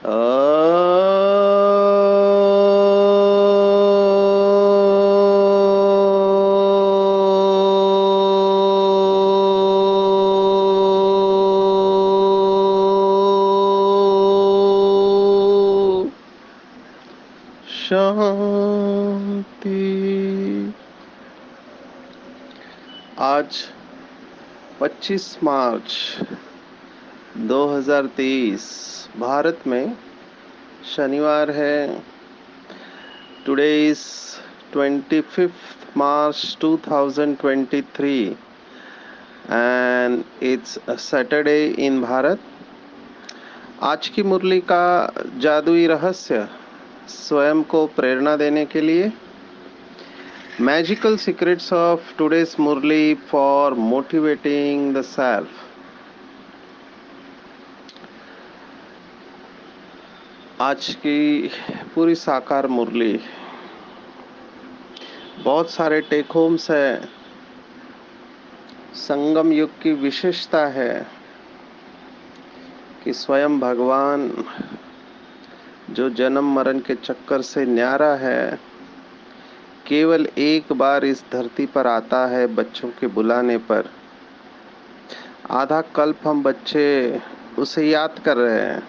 शांति। आज 25 मार्च 2023 भारत में शनिवार है। Today is 25th March 2023 and it's a Saturday in Bharat. आज की मुरली का जादुई रहस्य स्वयं को प्रेरणा देने के लिए magical secrets of today's Murli for motivating the self. आज की पूरी साकार मुरली बहुत सारे टेक होम्स है। संगम युग की विशेषता है कि स्वयं भगवान जो जन्म मरण के चक्कर से न्यारा है, केवल एक बार इस धरती पर आता है बच्चों के बुलाने पर। आधा कल्प हम बच्चे उसे याद कर रहे हैं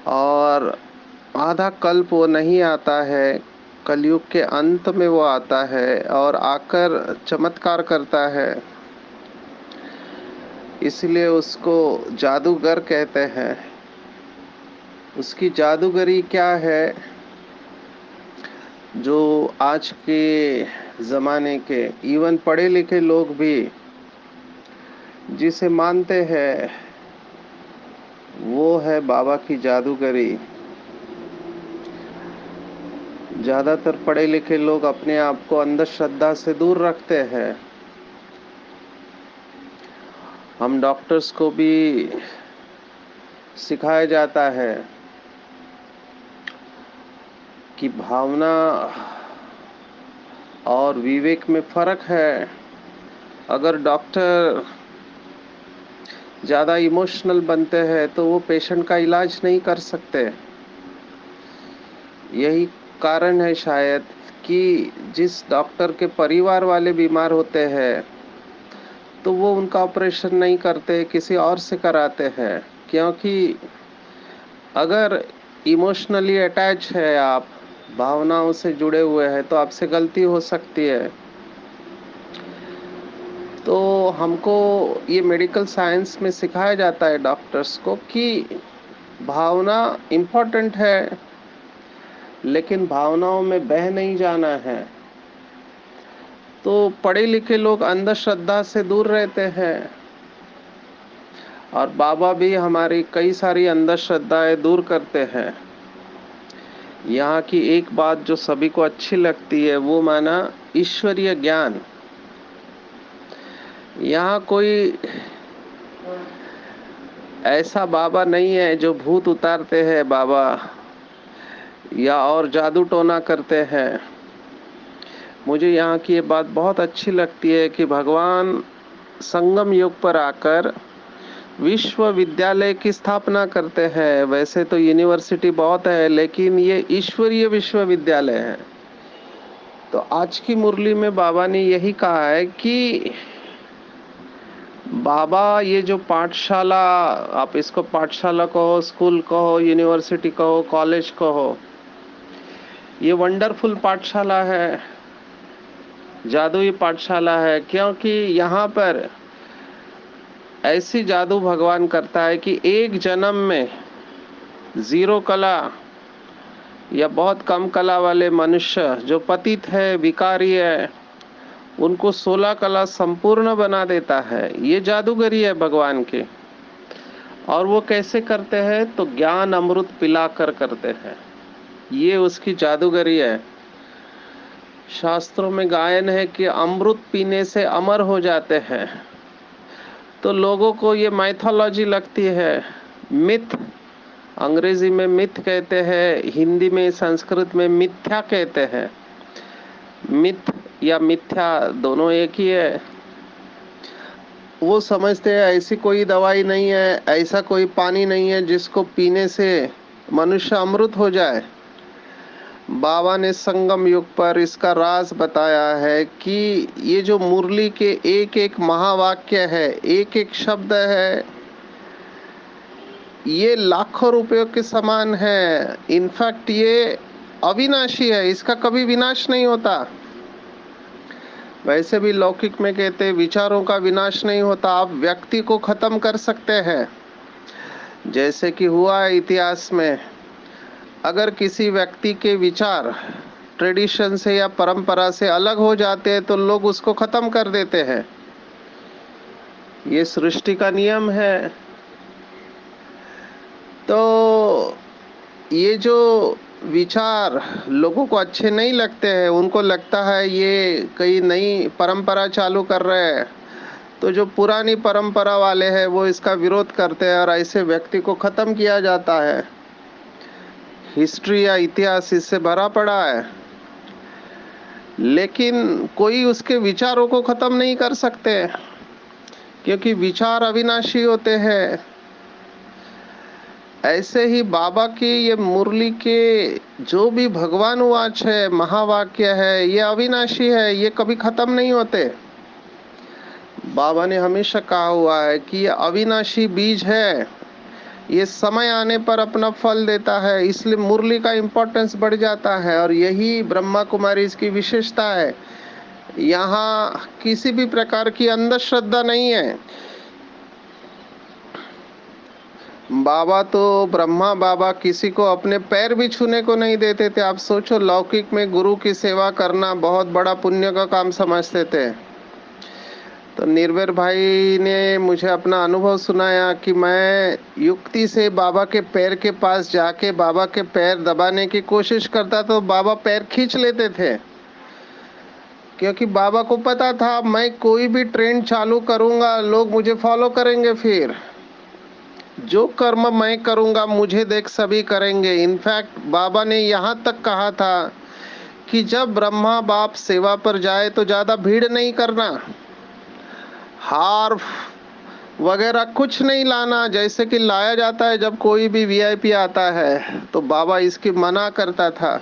और आधा कल्प वो नहीं आता है। कलयुग के अंत में वो आता है और आकर चमत्कार करता है। इसलिए उसको जादूगर कहते हैं। उसकी जादूगरी क्या है जो आज के ज़माने के इवन पढ़े लिखे लोग भी जिसे मानते हैं, वो है बाबा की जादूगरी। ज़्यादातर पढ़े लिखे लोग अपने आप को अंधश्रद्धा से दूर रखते हैं। हम डॉक्टर्स को भी सिखाया जाता है कि भावना और विवेक में फ़र्क है। अगर डॉक्टर ज़्यादा इमोशनल बनते हैं तो वो पेशेंट का इलाज नहीं कर सकते। यही कारण है शायद कि जिस डॉक्टर के परिवार वाले बीमार होते हैं तो वो उनका ऑपरेशन नहीं करते, किसी और से कराते हैं। क्योंकि अगर इमोशनली अटैच है आप, भावनाओं से जुड़े हुए हैं, तो आपसे गलती हो सकती है। तो हमको ये मेडिकल साइंस में सिखाया जाता है डॉक्टर्स को कि भावना इम्पोर्टेंट है, लेकिन भावनाओं में बह नहीं जाना है। तो पढ़े लिखे लोग अंधश्रद्धा से दूर रहते हैं और बाबा भी हमारी कई सारी अंधश्रद्धाएं दूर करते हैं। यहाँ की एक बात जो सभी को अच्छी लगती है वो माना ईश्वरीय ज्ञान। यहाँ कोई ऐसा बाबा नहीं है जो भूत उतारते हैं बाबा या और जादू टोना करते हैं। मुझे यहाँ की ये बात बहुत अच्छी लगती है कि भगवान संगम युग पर आकर विश्वविद्यालय की स्थापना करते हैं। वैसे तो यूनिवर्सिटी बहुत है, लेकिन ये ईश्वरीय विश्वविद्यालय है। तो आज की मुरली में बाबा ने यही कहा है कि बाबा ये जो पाठशाला, आप इसको पाठशाला कहो, स्कूल कहो, यूनिवर्सिटी कहो, कॉलेज कहो, ये वंडरफुल पाठशाला है, जादुई पाठशाला है। क्योंकि यहाँ पर ऐसी जादू भगवान करता है कि एक जन्म में जीरो कला या बहुत कम कला वाले मनुष्य जो पतित है, विकारी है, उनको 16 कला संपूर्ण बना देता है। ये जादूगरी है भगवान की। और वो कैसे करते हैं? तो ज्ञान अमृत पिलाकर करते हैं। ये उसकी जादूगरी है। शास्त्रों में गायन है कि अमृत पीने से अमर हो जाते हैं। तो लोगों को ये माइथोलॉजी लगती है, मिथ। अंग्रेजी में मिथ कहते हैं, हिंदी में संस्कृत में मिथ्या कहते हैं। मिथ या मिथ्या दोनों एक ही है। वो समझते हैं ऐसी कोई दवाई नहीं है, ऐसा कोई पानी नहीं है जिसको पीने से मनुष्य अमृत हो जाए। बाबा ने संगम युग पर इसका राज बताया है कि ये जो मुरली के एक एक महावाक्य है, एक एक शब्द है, ये लाखों रुपयों के समान है। इनफैक्ट ये अविनाशी है, इसका कभी विनाश नहीं होता। वैसे भी लौकिक में कहते हैं विचारों का विनाश नहीं होता, आप व्यक्ति को खत्म कर सकते हैं। जैसे कि हुआ है इतिहास में, अगर किसी व्यक्ति के विचार ट्रेडिशन से या परंपरा से अलग हो जाते हैं तो लोग उसको खत्म कर देते हैं। ये सृष्टि का नियम है। तो ये जो विचार लोगों को अच्छे नहीं लगते हैं, उनको लगता है ये कई नई परंपरा चालू कर रहे हैं, तो जो पुरानी परंपरा वाले हैं वो इसका विरोध करते हैं और ऐसे व्यक्ति को खत्म किया जाता है। हिस्ट्री या इतिहास इससे भरा पड़ा है। लेकिन कोई उसके विचारों को खत्म नहीं कर सकते, क्योंकि विचार अविनाशी होते हैं। ऐसे ही बाबा की ये मुरली के जो भी भगवान वाच है, महावाक्य है, ये अविनाशी है, ये कभी खत्म नहीं होते। बाबा ने हमेशा कहा हुआ है कि ये अविनाशी बीज है, ये समय आने पर अपना फल देता है, इसलिए मुरली का इम्पोर्टेंस बढ़ जाता है। और यही ब्रह्मा कुमारी इसकी विशेषता है। यहाँ किसी भी प्रकार की अंधश्रद्धा नहीं है। बाबा तो ब्रह्मा बाबा किसी को अपने पैर भी छूने को नहीं देते थे। आप सोचो, लौकिक में गुरु की सेवा करना बहुत बड़ा पुण्य का काम समझते थे। तो निर्भय भाई ने मुझे अपना अनुभव सुनाया कि मैं युक्ति से बाबा के पैर के पास जाके बाबा के पैर दबाने की कोशिश करता तो बाबा पैर खींच लेते थे, क्योंकि बाबा को पता था मैं कोई भी ट्रेंड चालू करूंगा लोग मुझे फॉलो करेंगे, फिर जो कर्म मैं करूंगा मुझे देख सभी करेंगे। इनफैक्ट बाबा ने यहाँ तक कहा था कि जब ब्रह्मा बाप सेवा पर जाए तो ज्यादा भीड़ नहीं करना, हार वगैरह कुछ नहीं लाना, जैसे कि लाया जाता है जब कोई भी वीआईपी आता है। तो बाबा इसकी मना करता था,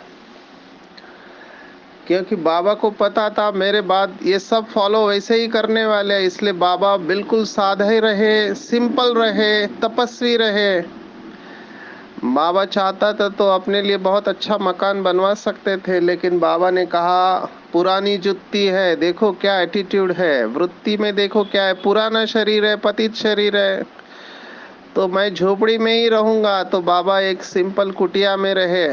क्योंकि बाबा को पता था मेरे बाद ये सब फॉलो वैसे ही करने वाले हैं। इसलिए बाबा बिल्कुल साधे रहे, सिंपल रहे, तपस्वी रहे। बाबा चाहता था तो अपने लिए बहुत अच्छा मकान बनवा सकते थे, लेकिन बाबा ने कहा पुरानी जुत्ती है, देखो क्या एटीट्यूड है, वृत्ति में देखो क्या है, पुराना शरीर है, पतित शरीर है, तो मैं झोपड़ी में ही रहूंगा। तो बाबा एक सिंपल कुटिया में रहे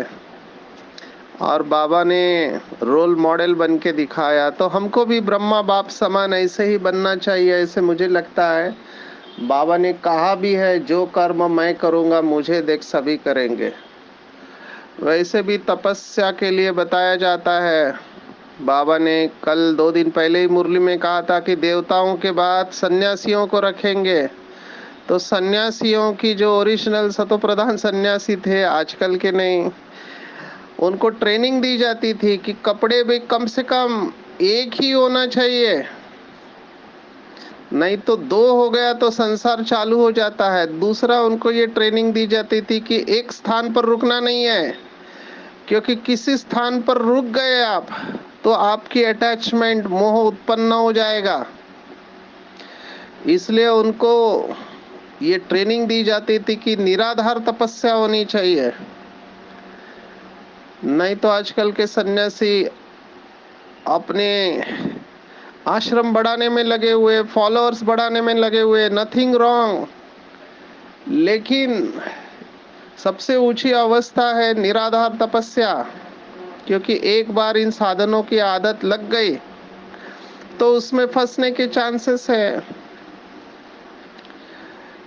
और बाबा ने रोल मॉडल बन के दिखाया। तो हमको भी ब्रह्मा बाप समान ऐसे ही बनना चाहिए, ऐसे मुझे लगता है। बाबा ने कहा भी है जो कर्म मैं करूंगा मुझे देख सभी करेंगे। वैसे भी तपस्या के लिए बताया जाता है। बाबा ने कल 2 दिन पहले ही मुरली में कहा था कि देवताओं के बाद सन्यासियों को रखेंगे। तो सन्यासियों की जो ओरिजिनल सतो प्रधान सन्यासी थे, आजकल के नहीं, उनको ट्रेनिंग दी जाती थी कि कपड़े भी कम से कम एक ही होना चाहिए, नहीं तो दो हो गया तो संसार चालू हो जाता है। दूसरा, उनको ये ट्रेनिंग दी जाती थी कि एक स्थान पर रुकना नहीं है, क्योंकि किसी स्थान पर रुक गए आप तो आपकी अटैचमेंट मोह उत्पन्न हो जाएगा। इसलिए उनको ये ट्रेनिंग दी जाती थी कि निराधार तपस्या होनी चाहिए। नहीं तो आजकल के सन्यासी अपने आश्रम बढ़ाने में लगे हुए, फॉलोअर्स बढ़ाने में लगे हुए, नथिंग रॉन्ग, लेकिन सबसे ऊंची अवस्था है निराधार तपस्या। क्योंकि एक बार इन साधनों की आदत लग गई तो उसमें फंसने के चांसेस है।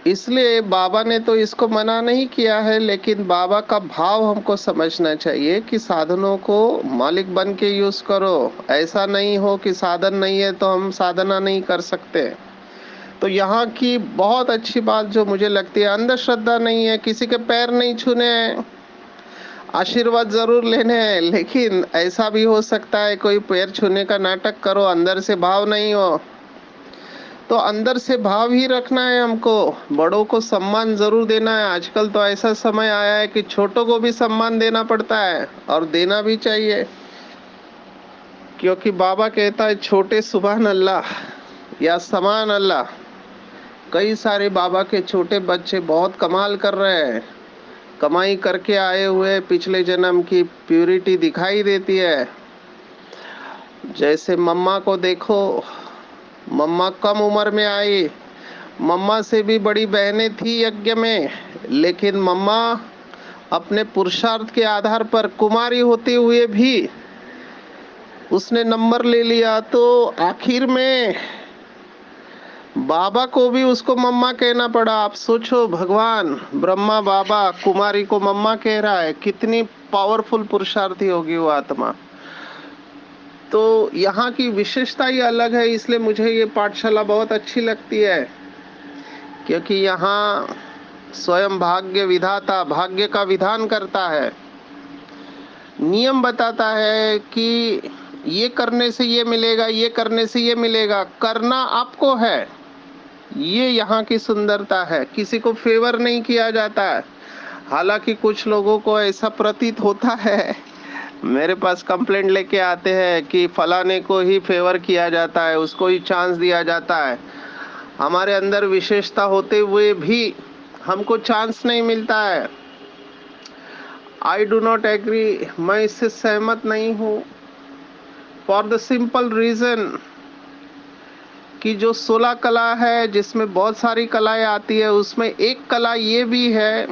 इसलिए बाबा ने तो इसको मना नहीं किया है, लेकिन बाबा का भाव हमको समझना चाहिए कि साधनों को मालिक बन के यूज करो। ऐसा नहीं हो कि साधन नहीं है तो हम साधना नहीं कर सकते। तो यहाँ की बहुत अच्छी बात जो मुझे लगती है, अंधश्रद्धा नहीं है, किसी के पैर नहीं छूने हैं, आशीर्वाद जरूर लेने हैं। लेकिन ऐसा भी हो सकता है कोई पैर छूने का नाटक करो, अंदर से भाव नहीं हो, तो अंदर से भाव ही रखना है हमको, बड़ों को सम्मान जरूर देना है। आजकल तो ऐसा समय आया है कि छोटों को भी सम्मान देना पड़ता है, और देना भी चाहिए, क्योंकि बाबा कहता है छोटे सुभान अल्लाह या समान अल्लाह। कई सारे बाबा के छोटे बच्चे बहुत कमाल कर रहे हैं, कमाई करके आए हुए पिछले जन्म की प्यूरिटी दिखाई देती है। जैसे मम्मा को देखो, मम्मा कम उम्र में आई, मम्मा से भी बड़ी बहनें थी यज्ञ में, लेकिन मम्मा अपने पुरुषार्थ के आधार पर कुमारी होते हुए भी उसने नंबर ले लिया। तो आखिर में बाबा को भी उसको मम्मा कहना पड़ा। आप सोचो, भगवान ब्रह्मा बाबा कुमारी को मम्मा कह रहा है, कितनी पावरफुल पुरुषार्थी होगी वो आत्मा। तो यहाँ की विशेषता ही अलग है, इसलिए मुझे ये पाठशाला बहुत अच्छी लगती है, क्योंकि यहाँ स्वयं भाग्य विधाता भाग्य का विधान करता है, नियम बताता है कि ये करने से ये मिलेगा, ये करने से ये मिलेगा, करना आपको है। ये यहाँ की सुंदरता है, किसी को फेवर नहीं किया जाता है। हालांकि कुछ लोगों को ऐसा प्रतीत होता है, मेरे पास कंप्लेंट लेके आते हैं कि फलाने को ही फेवर किया जाता है, उसको ही चांस दिया जाता है। हमारे अंदर विशेषता होते हुए भी हमको चांस नहीं मिलता है। आई डू नॉट एग्री, मैं इससे सहमत नहीं हूँ, फॉर द सिंपल रीजन कि जो 16 कला है, जिसमें बहुत सारी कलाएं आती है, उसमें एक कला ये भी है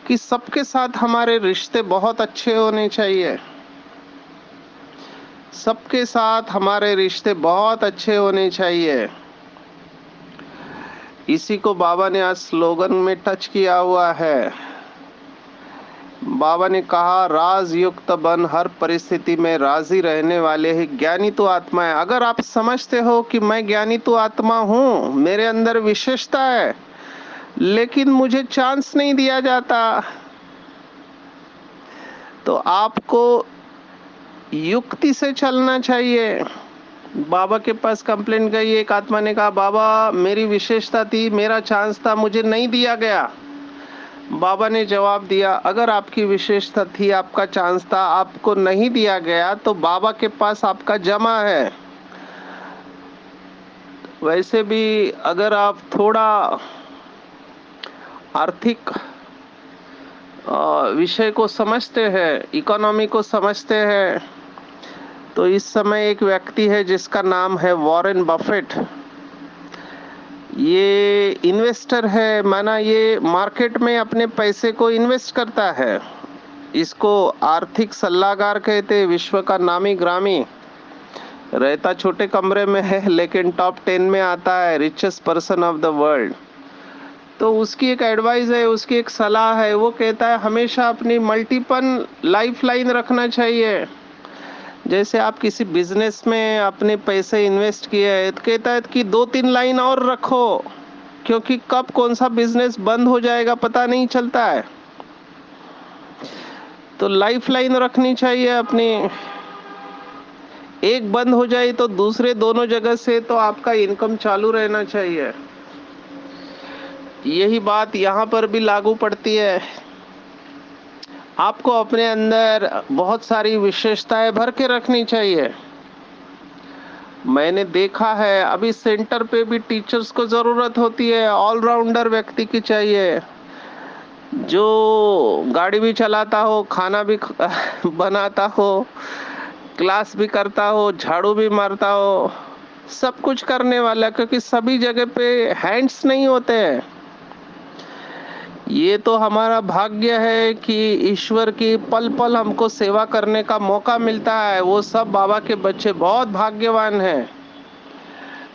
कि सबके साथ हमारे रिश्ते बहुत अच्छे होने चाहिए। सबके साथ हमारे रिश्ते बहुत अच्छे होने चाहिए। इसी को बाबा ने आज स्लोगन में टच किया हुआ है। बाबा ने कहा, राज युक्त बन हर परिस्थिति में राजी रहने वाले ही ज्ञानी तो आत्मा है। अगर आप समझते हो कि मैं ज्ञानी तो आत्मा हूँ, मेरे अंदर विशेषता है, लेकिन मुझे चांस नहीं दिया जाता, तो आपको युक्ति से चलना चाहिए। बाबा के पास कंप्लेंट गई, एक आत्मा ने कहा, बाबा मेरी विशेषता थी, मेरा चांस था, मुझे नहीं दिया गया। बाबा ने जवाब दिया, अगर आपकी विशेषता थी, आपका चांस था, आपको नहीं दिया गया, तो बाबा के पास आपका जमा है। वैसे भी अगर आप थोड़ा आर्थिक विषय को समझते हैं, इकोनॉमी को समझते हैं, तो इस समय एक व्यक्ति है जिसका नाम है वॉरेन बफेट। ये इन्वेस्टर है, माना ये मार्केट में अपने पैसे को इन्वेस्ट करता है। इसको आर्थिक सलाहकार कहते, विश्व का नामी ग्रामी, रहता छोटे कमरे में है, लेकिन टॉप 10 में आता है, richest person of the world. तो उसकी एक एडवाइस है, उसकी एक सलाह है, वो कहता है हमेशा अपनी मल्टीपल लाइफ लाइन रखना चाहिए। जैसे आप किसी बिजनेस में अपने पैसे इन्वेस्ट किए हैं, तो कहता है कि 2-3 लाइन और रखो, क्योंकि कब कौन सा बिजनेस बंद हो जाएगा पता नहीं चलता है। तो लाइफ लाइन रखनी चाहिए अपनी, एक बंद हो जाए तो दूसरे दोनों जगह से तो आपका इनकम चालू रहना चाहिए। यही बात यहाँ पर भी लागू पड़ती है। आपको अपने अंदर बहुत सारी विशेषताएं भर के रखनी चाहिए। मैंने देखा है, अभी सेंटर पे भी टीचर्स को जरूरत होती है, ऑलराउंडर व्यक्ति की चाहिए, जो गाड़ी भी चलाता हो, खाना भी बनाता हो, क्लास भी करता हो, झाड़ू भी मारता हो, सब कुछ करने वाला, क्योंकि सभी जगह पे हैंड्स नहीं होते हैं। ये तो हमारा भाग्य है कि ईश्वर की पल पल हमको सेवा करने का मौका मिलता है। वो सब बाबा के बच्चे बहुत भाग्यवान हैं।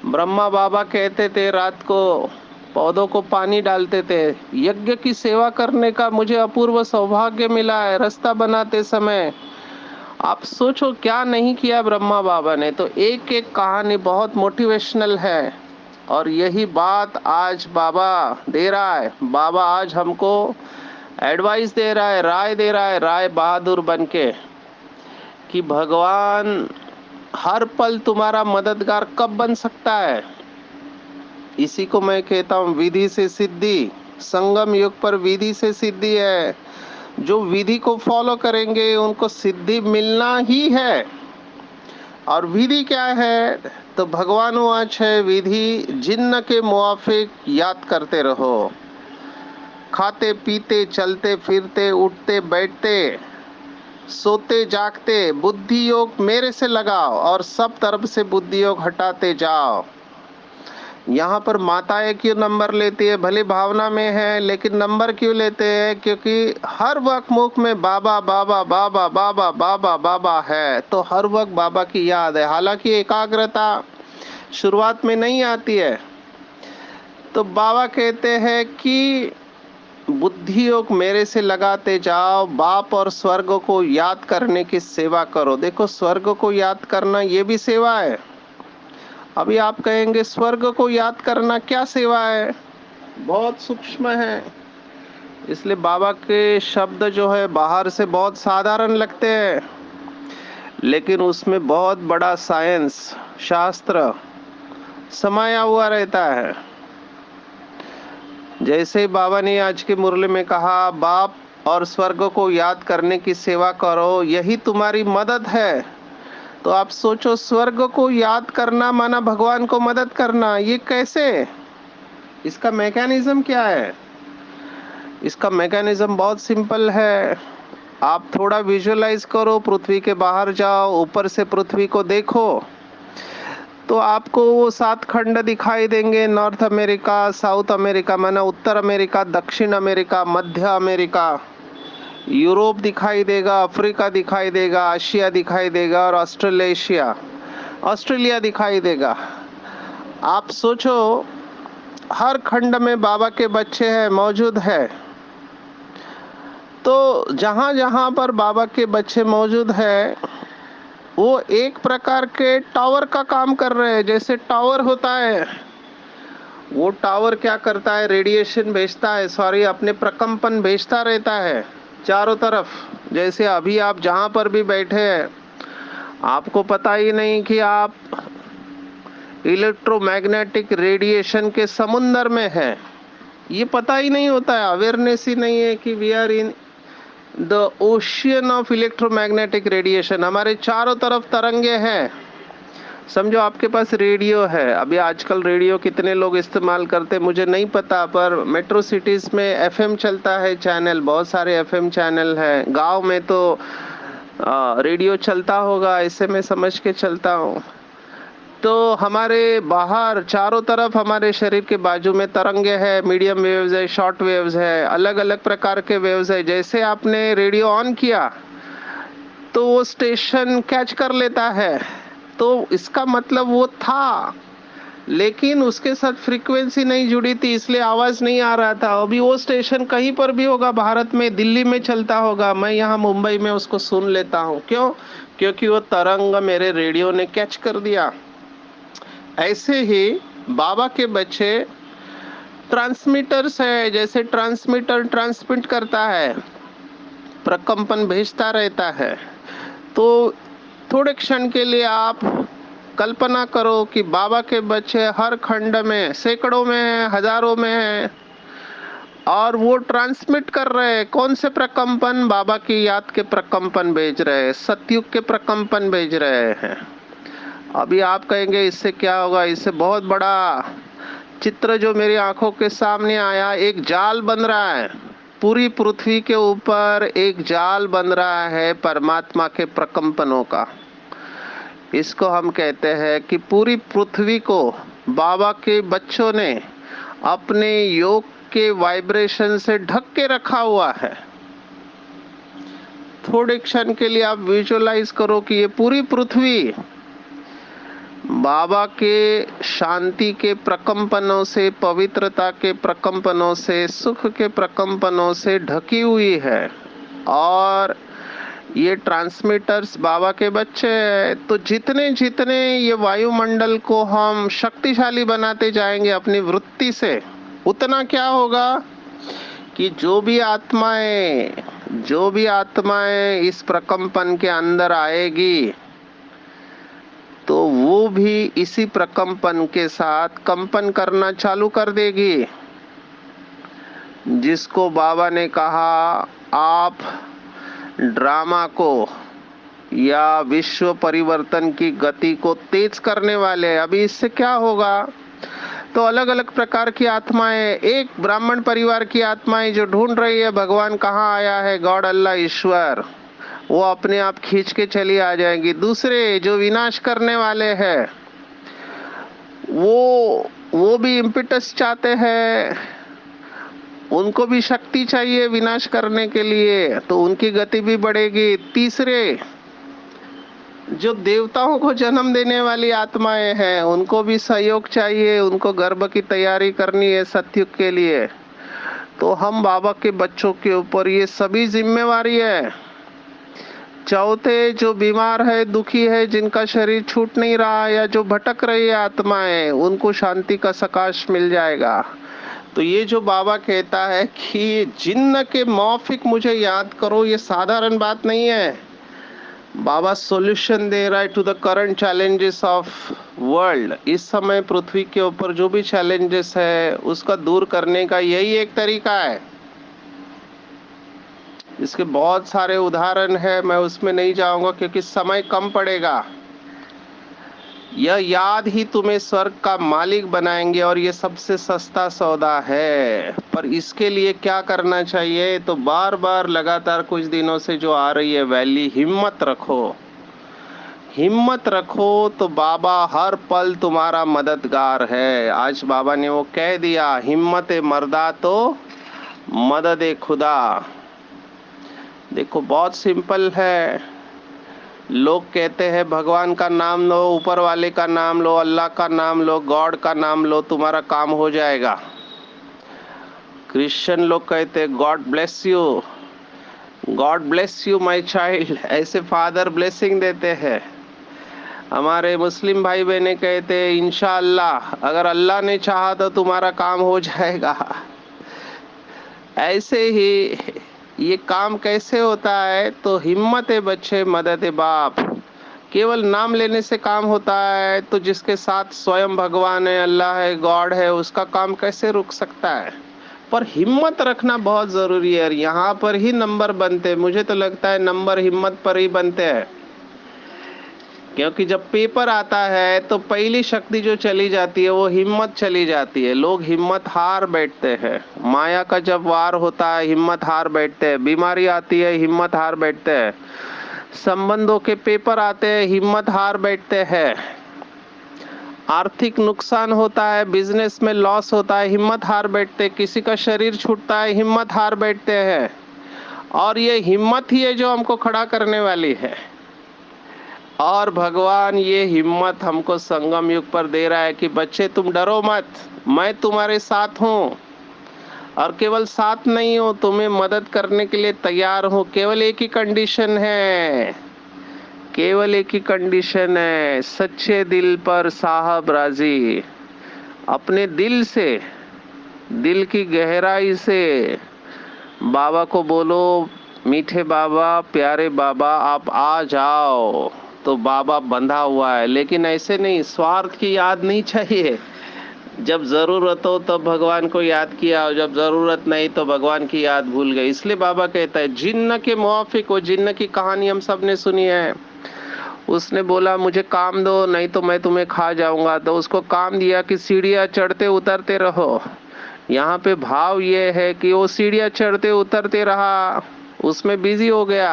ब्रह्मा बाबा कहते थे, रात को पौधों को पानी डालते थे। यज्ञ की सेवा करने का मुझे अपूर्व सौभाग्य मिला है रास्ता बनाते समय। आप सोचो क्या नहीं किया ब्रह्मा बाबा ने। तो एक एक कहानी बहुत मोटिवेशनल है, और यही बात आज बाबा दे रहा है। बाबा आज हमको एडवाइस दे रहा है, राय दे रहा है, राय बहादुर बन के, कि भगवान हर पल तुम्हारा मददगार कब बन सकता है? इसी को मैं कहता हूं विधि से सिद्धि। संगम युग पर विधि से सिद्धि है। जो विधि को फॉलो करेंगे उनको सिद्धि मिलना ही है। और विधि क्या है? तो भगवान वाच है विधि, जिन्न के मुआफिक याद करते रहो। खाते पीते चलते फिरते उठते बैठते सोते जागते बुद्धि योग मेरे से लगाओ और सब तरफ से बुद्धि योग हटाते जाओ। यहाँ पर माताएं क्यों नंबर लेती है? भले भावना में है, लेकिन नंबर क्यों लेते हैं? क्योंकि हर वक्त मुख में बाबा बाबा बाबा बाबा बाबा बाबा है, तो हर वक्त बाबा की याद है। हालांकि एकाग्रता शुरुआत में नहीं आती है। तो बाबा कहते हैं कि बुद्धि योग मेरे से लगाते जाओ, बाप और स्वर्ग को याद करने की सेवा करो। देखो, स्वर्ग को याद करना ये भी सेवा है। अभी आप कहेंगे स्वर्ग को याद करना क्या सेवा है? बहुत सूक्ष्म है। इसलिए बाबा के शब्द जो है बाहर से बहुत साधारण लगते हैं, लेकिन उसमें बहुत बड़ा साइंस, शास्त्र समाया हुआ रहता है। जैसे बाबा ने आज की मुरली में कहा, बाप और स्वर्ग को याद करने की सेवा करो, यही तुम्हारी मदद है। तो आप सोचो, स्वर्ग को याद करना माना भगवान को मदद करना, ये कैसे? इसका मैकेनिज्म क्या है? इसका मैकेनिज्म बहुत सिंपल है। आप थोड़ा विजुअलाइज करो, पृथ्वी के बाहर जाओ, ऊपर से पृथ्वी को देखो, तो आपको वो 7 खंड दिखाई देंगे। नॉर्थ अमेरिका, साउथ अमेरिका माना उत्तर अमेरिका, दक्षिण अमेरिका, मध्य अमेरिका, यूरोप दिखाई देगा, अफ्रीका दिखाई देगा, एशिया दिखाई देगा और ऑस्ट्रेलिया दिखाई देगा। आप सोचो, हर खंड में बाबा के बच्चे हैं, मौजूद है। तो जहां जहां पर बाबा के बच्चे मौजूद है, वो एक प्रकार के टावर का काम कर रहे हैं। जैसे टावर होता है, वो टावर क्या करता है? रेडिएशन भेजता है, सॉरी, अपने प्रकंपन भेजता रहता है चारों तरफ। जैसे अभी आप जहां पर भी बैठे हैं, आपको पता ही नहीं कि आप इलेक्ट्रोमैग्नेटिक रेडिएशन के समुंदर में हैं। ये पता ही नहीं होता है, अवेयरनेस ही नहीं है कि we are in the ocean of electromagnetic radiation. हमारे चारों तरफ तरंगे हैं। समझो आपके पास रेडियो है। अभी आजकल रेडियो कितने लोग इस्तेमाल करते मुझे नहीं पता, पर मेट्रो सिटीज में एफएम चलता है चैनल, बहुत सारे एफएम चैनल हैं। गांव में तो रेडियो चलता होगा, ऐसे मैं समझ के चलता हूँ। तो हमारे बाहर चारों तरफ हमारे शरीर के बाजू में तरंगे हैं, मीडियम वेव्स है, शॉर्ट वेव्स है, अलग अलग प्रकार के वेव्स है। जैसे आपने रेडियो ऑन किया तो वो स्टेशन कैच कर लेता है। तो इसका मतलब वो था, लेकिन उसके साथ फ्रीक्वेंसी नहीं जुड़ी थी, इसलिए आवाज नहीं आ रहा था। अभी वो स्टेशन कहीं पर भी होगा, भारत में दिल्ली में चलता होगा, मैं यहाँ मुंबई में उसको सुन लेता हूँ। क्यों? क्योंकि वो तरंग मेरे रेडियो ने कैच कर दिया। ऐसे ही बाबा के बच्चे ट्रांसमीटर्स है। जैसे ट्रांसमीटर ट्रांसमिट करता है, प्रकंपन भेजता रहता है। तो थोड़े क्षण के लिए आप कल्पना करो कि बाबा के बच्चे हर खंड में सैकड़ों में हैं, हजारों में हैं, और वो ट्रांसमिट कर रहे हैं। कौन से प्रकंपन? बाबा की याद के प्रकंपन भेज रहे हैं, सतयुग के प्रकंपन भेज रहे हैं। अभी आप कहेंगे इससे क्या होगा? इससे बहुत बड़ा चित्र जो मेरी आंखों के सामने आया, एक जाल बन रहा है। पूरी पृथ्वी के ऊपर एक जाल बन रहा है परमात्मा के प्रकंपनों का। इसको हम कहते हैं कि पूरी पृथ्वी को बाबा के बच्चों ने अपने योग के वाइब्रेशन से ढक के रखा हुआ है। थोड़े क्षण के लिए आप विजुअलाइज करो कि ये पूरी पृथ्वी बाबा के शांति के प्रकंपनों से, पवित्रता के प्रकंपनों से, सुख के प्रकंपनों से ढकी हुई है। और ये ट्रांसमीटर्स बाबा के बच्चे हैं। तो जितने जितने ये वायुमंडल को हम शक्तिशाली बनाते जाएंगे अपनी वृत्ति से, उतना क्या होगा कि जो भी आत्माएं इस प्रकंपन के अंदर आएगी, तो वो भी इसी प्रकंपन के साथ कंपन करना चालू कर देगी, जिसको बाबा ने कहा आप ड्रामा को या विश्व परिवर्तन की गति को तेज करने वाले। अभी इससे क्या होगा, तो अलग अलग प्रकार की आत्माएं, एक ब्राह्मण परिवार की आत्माएं जो ढूंढ रही है भगवान कहाँ आया है, गॉड अल्लाह ईश्वर, वो अपने आप खींच के चली आ जाएंगी। दूसरे जो विनाश करने वाले हैं, वो भी इम्पिटस चाहते हैं, उनको भी शक्ति चाहिए विनाश करने के लिए, तो उनकी गति भी बढ़ेगी। तीसरे जो देवताओं को जन्म देने वाली आत्माएं हैं, उनको भी सहयोग चाहिए, उनको गर्भ की तैयारी करनी है सत्युग के लिए। तो हम बाबा के बच्चों के ऊपर ये सभी जिम्मेवारी है। चौथे जो बीमार है, दुखी है, जिनका शरीर छूट नहीं रहा, या जो भटक रही है आत्माएं, उनको शांति का सकाश मिल जाएगा। तो ये जो बाबा कहता है कि जिन्न के मौफिक मुझे याद करो, ये साधारण बात नहीं है। बाबा सॉल्यूशन दे रहा है to the current challenges of world. इस समय पृथ्वी के ऊपर जो भी चैलेंजेस है उसका दूर करने का यही एक तरीका है। इसके बहुत सारे उदाहरण है, मैं उसमें नहीं जाऊंगा क्योंकि समय कम पड़ेगा। यह याद ही तुम्हें स्वर्ग का मालिक बनाएंगे और ये सबसे सस्ता सौदा है। पर इसके लिए क्या करना चाहिए, तो बार बार लगातार कुछ दिनों से जो आ रही है वैली, हिम्मत रखो, हिम्मत रखो, तो बाबा हर पल तुम्हारा मददगार है। आज बाबा ने वो कह दिया, हिम्मत मर्दा तो मदद खुदा। देखो बहुत सिंपल है। लोग कहते हैं भगवान का नाम लो, ऊपर वाले का नाम लो, अल्लाह का नाम लो, गॉड का नाम लो, तुम्हारा काम हो जाएगा। क्रिश्चियन लोग कहते हैं God bless you, God bless you my child, ऐसे फादर ब्लेसिंग देते हैं। हमारे मुस्लिम भाई बहने कहते हैं इंशाअल्लाह, अगर अल्लाह ने चाहा तो तुम्हारा काम हो जाएगा। ऐसे ही ये काम कैसे होता है, तो हिम्मत है बच्चे, मदद है बाप। केवल नाम लेने से काम होता है, तो जिसके साथ स्वयं भगवान है, अल्लाह है, गॉड है, उसका काम कैसे रुक सकता है। पर हिम्मत रखना बहुत जरूरी है। यहाँ पर ही नंबर बनते हैं, मुझे तो लगता है नंबर हिम्मत पर ही बनते हैं। क्योंकि जब पेपर आता है तो पहली शक्ति जो चली जाती है वो हिम्मत चली जाती है। लोग हिम्मत हार बैठते हैं। माया का जब वार होता है हिम्मत हार बैठते हैं। बीमारी आती है हिम्मत हार बैठते हैं। संबंधों के पेपर आते हैं हिम्मत हार बैठते हैं। आर्थिक नुकसान होता है, बिजनेस में लॉस होता है, हिम्मत हार बैठते हैं। किसी का शरीर छूटता है, हिम्मत हार बैठते हैं। और ये हिम्मत ही है जो हमको खड़ा करने वाली है। और भगवान ये हिम्मत हमको संगम युग पर दे रहा है कि बच्चे तुम डरो मत, मैं तुम्हारे साथ हूँ। और केवल साथ नहीं हूँ, तुम्हें मदद करने के लिए तैयार हूँ। केवल एक ही कंडीशन है, केवल एक ही कंडीशन है, सच्चे दिल पर साहब राजी। अपने दिल से, दिल की गहराई से बाबा को बोलो, मीठे बाबा, प्यारे बाबा, आप आ जाओ। तो बाबा बंधा हुआ है, लेकिन ऐसे नहीं, स्वार्थ की याद नहीं चाहिए। जब जरूरत हो तब भगवान को याद किया, और जब जरूरत नहीं तो भगवान की याद भूल गए। इसलिए बाबा कहता है जिन्न के मुआफिक। वो जिन्न की कहानी हम सब ने सुनी है। उसने बोला मुझे काम दो, नहीं तो मैं तुम्हें खा जाऊंगा। तो उसको काम दिया कि सीढ़ियां चढ़ते उतरते रहो। यहाँ पे भाव ये है कि वो सीढ़ियां चढ़ते उतरते रहा, उसमें बिजी हो गया।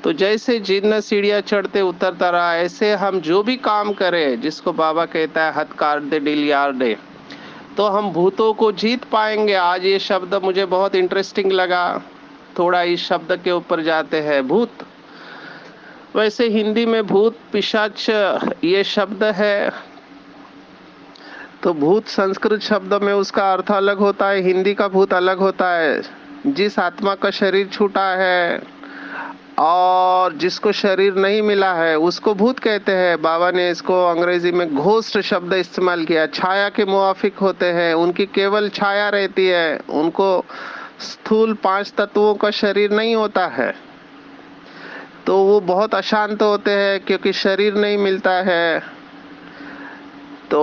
तो जैसे जिन्न सीढ़ियां चढ़ते उतरता रहा, ऐसे हम जो भी काम करें, जिसको बाबा कहता है हथ काट दे दिल यार दे, तो हम भूतों को जीत पाएंगे। आज ये शब्द मुझे बहुत इंटरेस्टिंग लगा। थोड़ा इस शब्द के ऊपर जाते हैं। भूत, वैसे हिंदी में भूत पिशाच ये शब्द है, तो भूत संस्कृत शब्द में उसका अर्थ अलग होता है, हिंदी का भूत अलग होता है। जिस आत्मा का शरीर छूटा है और जिसको शरीर नहीं मिला है उसको भूत कहते हैं। बाबा ने इसको अंग्रेजी में घोस्ट शब्द इस्तेमाल किया। छाया के मुआफिक होते हैं, उनकी केवल छाया रहती है, उनको स्थूल 5 तत्वों का शरीर नहीं होता है। तो वो बहुत अशांत होते हैं क्योंकि शरीर नहीं मिलता है। तो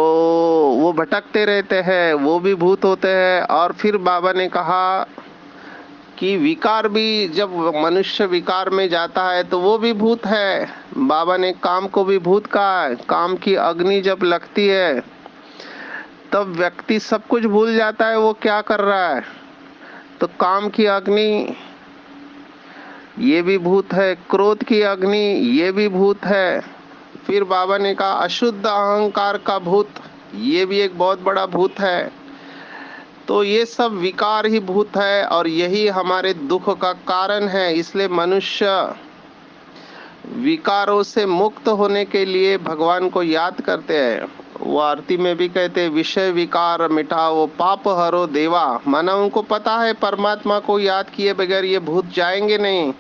वो भटकते रहते हैं, वो भी भूत होते हैं। और फिर बाबा ने कहा कि विकार भी, जब मनुष्य विकार में जाता है तो वो भी भूत है। बाबा ने काम को भी भूत कहा है। काम की अग्नि जब लगती है तब व्यक्ति सब कुछ भूल जाता है वो क्या कर रहा है। तो काम की अग्नि ये भी भूत है, क्रोध की अग्नि ये भी भूत है। फिर बाबा ने कहा अशुद्ध अहंकार का भूत, ये भी एक बहुत बड़ा भूत है। तो ये सब विकार ही भूत है और यही हमारे दुख का कारण है। इसलिए मनुष्य विकारों से मुक्त होने के लिए भगवान को याद करते हैं। वो आरती में भी कहते हैं विषय विकार मिटाओ पाप हरो देवा। माना उनको पता है परमात्मा को याद किए बगैर ये भूत जाएंगे नहीं।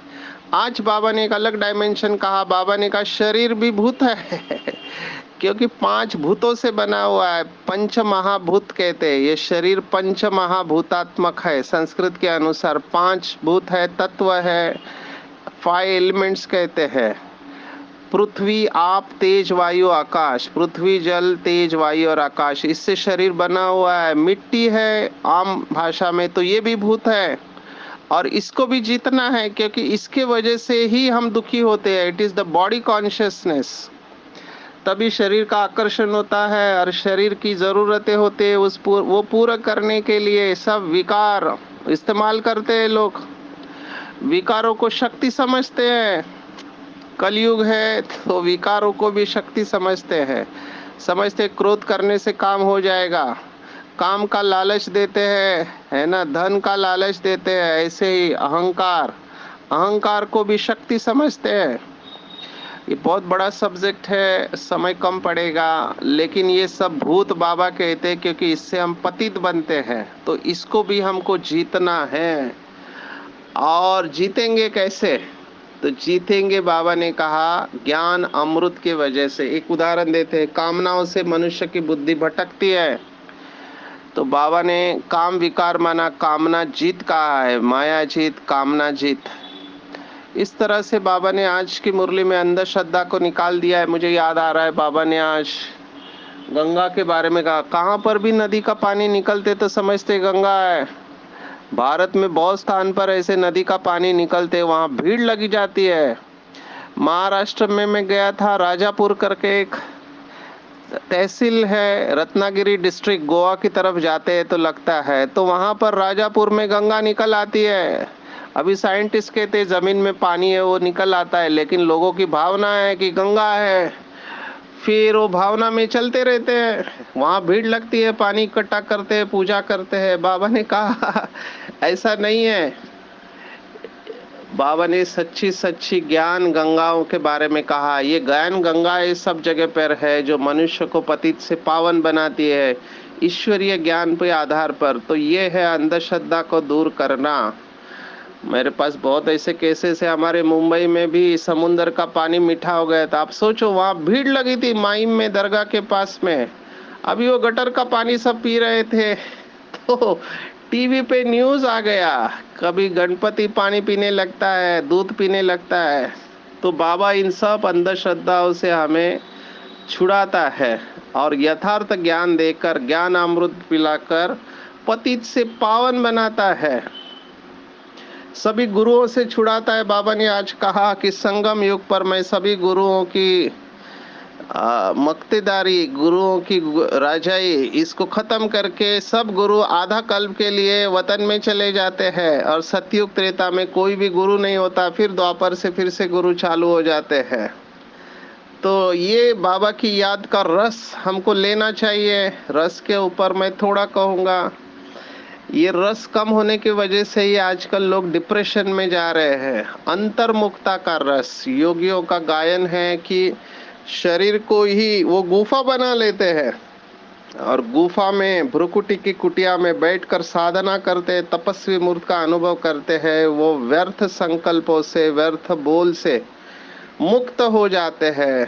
आज बाबा ने एक अलग डायमेंशन कहा। बाबा ने कहा शरीर भी भूत है क्योंकि 5 भूतों से बना हुआ है। पंच महाभूत कहते हैं। ये शरीर पंच महाभूतात्मक है। संस्कृत के अनुसार 5 भूत है, तत्व है, 5 एलिमेंट्स कहते हैं। पृथ्वी, आप, तेज, वायु, आकाश। पृथ्वी, जल, तेज, वायु और आकाश, इससे शरीर बना हुआ है। मिट्टी है आम भाषा में, तो ये भी भूत है और इसको भी जीतना है क्योंकि इसके वजह से ही हम दुखी होते हैं। It is the body consciousness. तभी शरीर का आकर्षण होता है और शरीर की जरूरतें होती है वो पूरा करने के लिए सब विकार इस्तेमाल करते हैं लोग। विकारों को शक्ति समझते हैं। कलयुग है तो विकारों को भी शक्ति समझते हैं। समझते क्रोध करने से काम हो जाएगा। काम का लालच देते हैं, है ना, धन का लालच देते हैं। ऐसे ही अहंकार, अहंकार को भी शक्ति समझते हैं। ये बहुत बड़ा सब्जेक्ट है, समय कम पड़ेगा, लेकिन ये सब भूत बाबा कहते हैं क्योंकि इससे हम पतित बनते हैं। तो इसको भी हमको जीतना है। और जीतेंगे कैसे? तो जीतेंगे, बाबा ने कहा ज्ञान अमृत के वजह से। एक उदाहरण देते हैं। कामनाओं से मनुष्य की बुद्धि भटकती है तो बाबा ने काम विकार माना कामना जीत कहा है। माया जीत, कामना जीत। इस तरह से बाबा ने आज की मुरली में अंधश्रद्धा को निकाल दिया है। मुझे याद आ रहा है बाबा ने आज गंगा के बारे में कहा। कहाँ पर भी नदी का पानी निकलते तो समझते गंगा है। भारत में बहुत स्थान पर ऐसे नदी का पानी निकलते, वहां भीड़ लगी जाती है। महाराष्ट्र में मैं गया था, राजापुर करके एक तहसील है, रत्नागिरी डिस्ट्रिक्ट, गोवा की तरफ जाते हैं तो लगता है, तो वहां पर राजापुर में गंगा निकल आती है। अभी साइंटिस्ट कहते जमीन में पानी है वो निकल आता है, लेकिन लोगों की भावना है कि गंगा है। फिर वो भावना में चलते रहते हैं। वहां भीड़ लगती है, पानी इकट्ठा करते हैं, पूजा करते हैं। बाबा ने कहा ऐसा नहीं है। बाबा ने सच्ची सच्ची ज्ञान गंगाओं के बारे में कहा। ये ज्ञान गंगा इस सब जगह पर है जो मनुष्य को पतित से पावन बनाती है, ईश्वरीय ज्ञान के आधार पर। तो ये है अंधश्रद्धा को दूर करना। मेरे पास बहुत ऐसे केसेस है। हमारे मुंबई में भी समुद्र का पानी मीठा हो गया था। आप सोचो, वहां भीड़ लगी थी माइम में, दरगाह के पास में। अभी वो गटर का पानी सब पी रहे थे तो टीवी पे न्यूज आ गया, कभी गणपति पानी पीने लगता है, दूध पीने लगता है। तो बाबा इन सब अंधश्रद्धाओं से हमें छुड़ाता है और यथार्थ ज्ञान देकर, ज्ञान अमृत पिलाकर पतित से पावन बनाता है। सभी गुरुओं से छुड़ाता है। बाबा ने आज कहा कि संगम युग पर मैं सभी गुरुओं की मक्तेदारी, गुरुओं की राजाई, इसको खत्म करके सब गुरु आधा कल्प के लिए वतन में चले जाते हैं और सतयुग त्रेता में कोई भी गुरु नहीं होता। फिर द्वापर से फिर से गुरु चालू हो जाते हैं। तो ये बाबा की याद का रस हमको लेना चाहिए। रस के ऊपर मैं थोड़ा कहूँगा। ये रस कम होने की वजह से ही आजकल लोग डिप्रेशन में जा रहे हैं। अंतर्मुखता का रस, योगियों का गायन है कि शरीर को ही वो गुफा बना लेते हैं और गुफा में भ्रुकुटी की कुटिया में बैठकर साधना करते, तपस्वी मूर्त का अनुभव करते हैं। वो व्यर्थ संकल्पों से, व्यर्थ बोल से मुक्त हो जाते हैं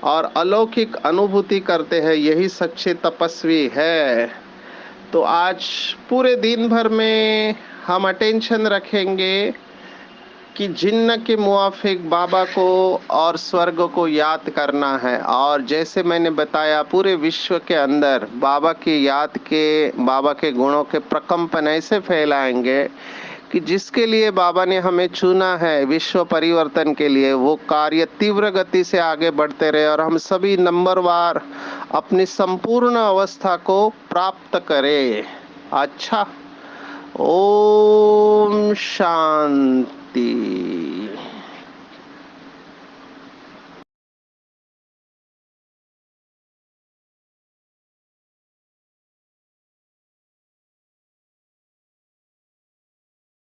और अलौकिक अनुभूति करते हैं। यही सच्चे तपस्वी है। तो आज पूरे दिन भर में हम अटेंशन रखेंगे कि जिन्न के मुआफिक बाबा को और स्वर्ग को याद करना है। और जैसे मैंने बताया पूरे विश्व के अंदर बाबा की याद के, बाबा के गुणों के प्रकंपन ऐसे फैलाएंगे कि जिसके लिए बाबा ने हमें चुना है विश्व परिवर्तन के लिए, वो कार्य तीव्र गति से आगे बढ़ते रहे और हम सभी नंबरवार अपनी संपूर्ण अवस्था को प्राप्त करें। अच्छा, ओम शांति।